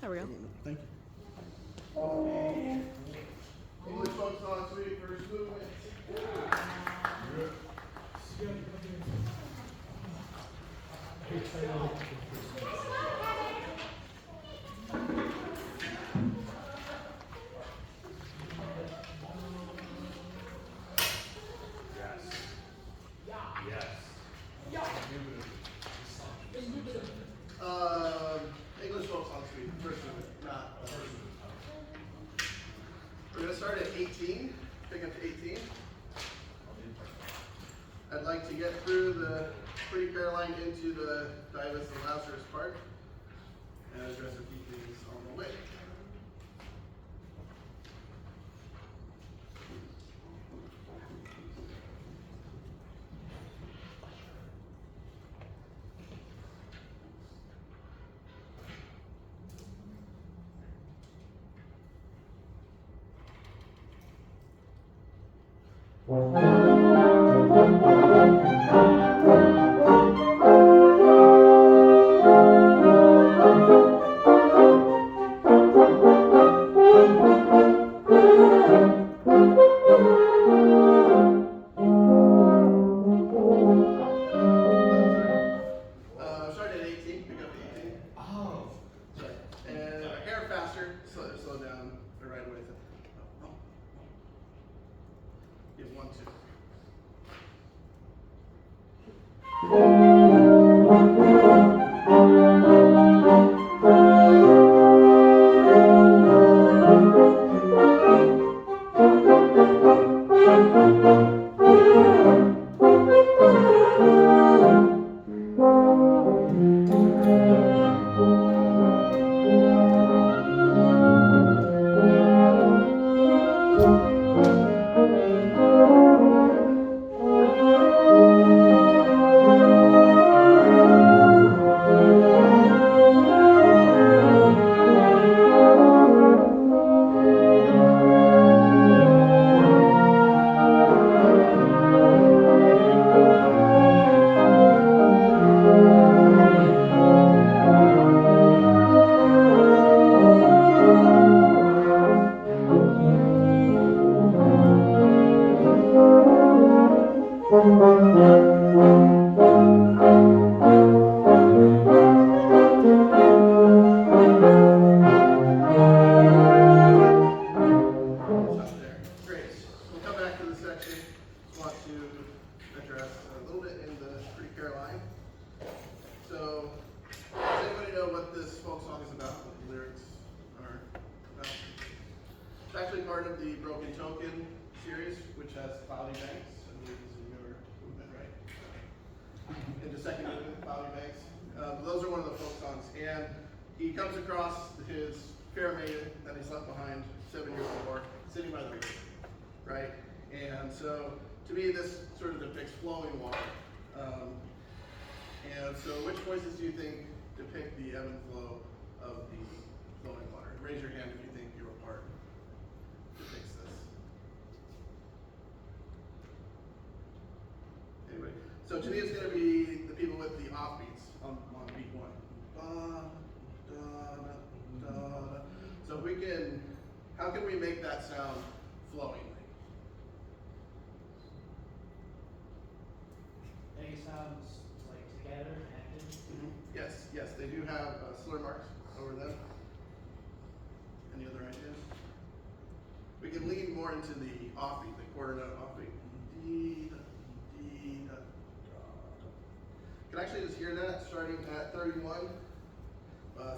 There we go. Thank you. English folks on suite, first movement. English folks on suite, first movement, not first movement. We're going to start at 18, pick up to 18. I'd like to get through the pretty Caroline into the Divus and Lazarus part and address a few things on the way. Start at 18, pick up to 18. Oh. Sorry. And a hair faster, slow down right away. Give 1, 2. Those are one of the folk songs, and he comes across his fair maiden that he's left behind 7 years before, sitting by the river, right? And so, to me, this sort of depicts flowing water. And so, which voices do you think depict the ebb and flow of the flowing water? Raise your hand if you think your part depicts this. Anyway, so to me, it's going to be the people with the offbeats on beat 1. Da, da, da, da. So if we can, how can we make that sound flowing? They sound like together, connected. Mm-hmm. Yes, they do have slur marks over them. Any other ideas? We can lean more into the offbeat, the quarter note offbeat. Dee, da, dee, da, da. You can actually just hear that starting at 31.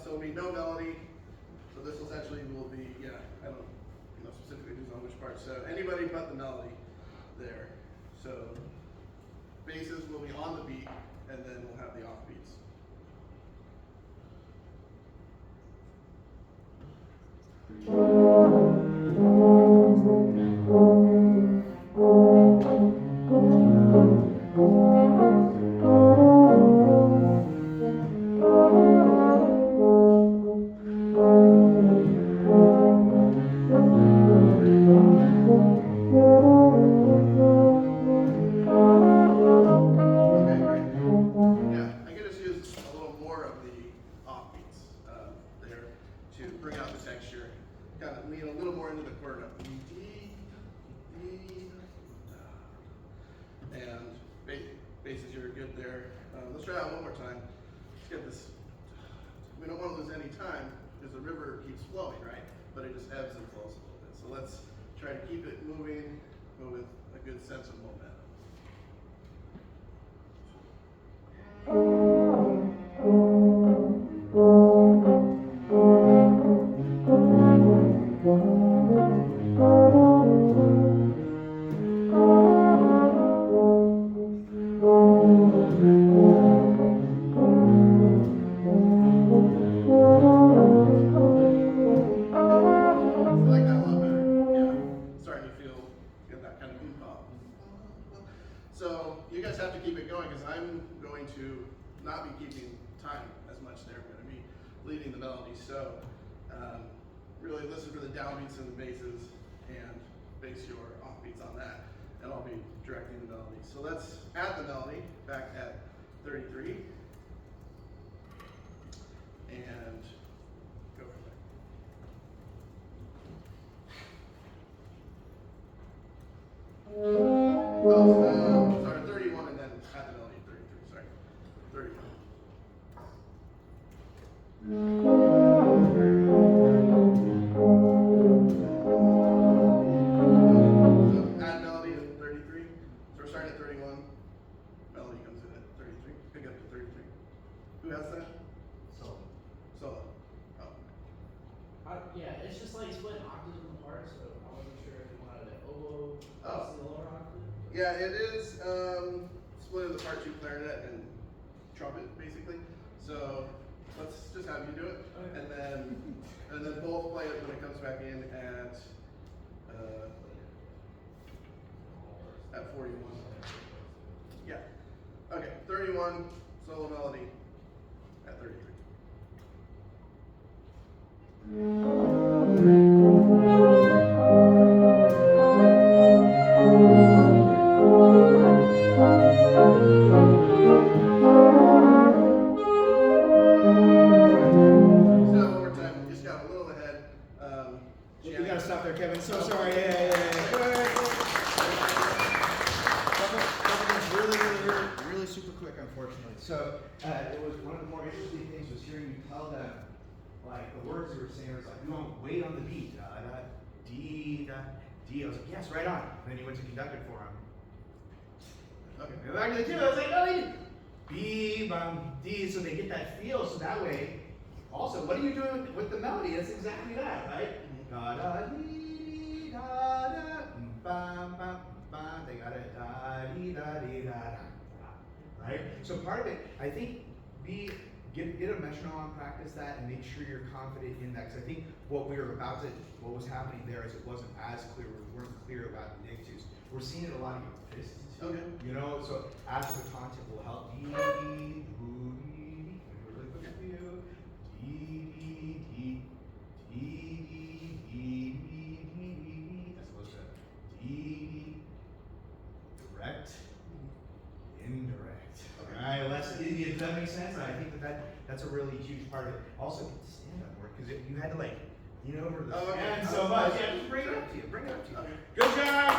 So it'll be no melody. So this essentially will be, I don't specifically who's on which part. So anybody but the melody there. So basses will be on the beat, and then we'll have the offbeats. bring out the texture. Kind of lean a little more into the quarter note. And basses, you're good there. Let's try that one more time. Let's get this. We don't want to lose any time because the river keeps flowing, right? But it just ebbs and flows a little bit. So let's try to keep it moving, but with a good sense of momentum. So you guys have to keep it going because I'm going to not be keeping time as much there. I'm going to be leading the melody. So really listen for the downbeats and the basses and base your offbeats on that. And I'll be directing the melody. So let's add the melody back at 33 and go from there. Sorry, 31 and then add the melody 33, sorry. 31. So add melody at 33. So we're starting at 31. Melody comes in at 33. Pick up to 33. Who has that? Solo. Oh. Yeah, it's just like splitting octaves in the part, so I wasn't sure if you wanted an oboe plus the lower octave. Yeah, it is split into part 2 clarinet and trumpet, basically. So let's just have you do it, Okay. and then both play it when it comes back in at 41. Yeah. Okay, 31 solo melody at 33. You gotta stop there, Kevin. So sorry. Yeah. Really super quick, unfortunately. So it was one of the more interesting things was hearing you tell them, like the words you were saying was like, we want to wait on the beat. Da da dee da dee. I was like, yes, right on. And then you went to conduct it for him. Okay. And back to the two. I was like, no, they didn't. B bum D. So they get that feel. So that way. Also, what are you doing with the melody? It's exactly that, right? Da da dee da da bum bum bum. They got it da dee da dee da da. Right? So part of it, I think, get a metronome, practice that, and make sure you're confident in that. Because I think what was happening there is it wasn't as clear. We weren't clear about the negatives. We're seeing it a lot in your fists. Okay. You know, so after the concept will help. Dee dee doo dee. Really quick for you. Dee dee dee. As opposed to dee. Direct. Indirect. Alright, does that make sense? I think that's a really huge part of it. Also, get the stand-up work, because you had to lean over the stand so much. Yeah, just bring it up to you. Okay. Good job,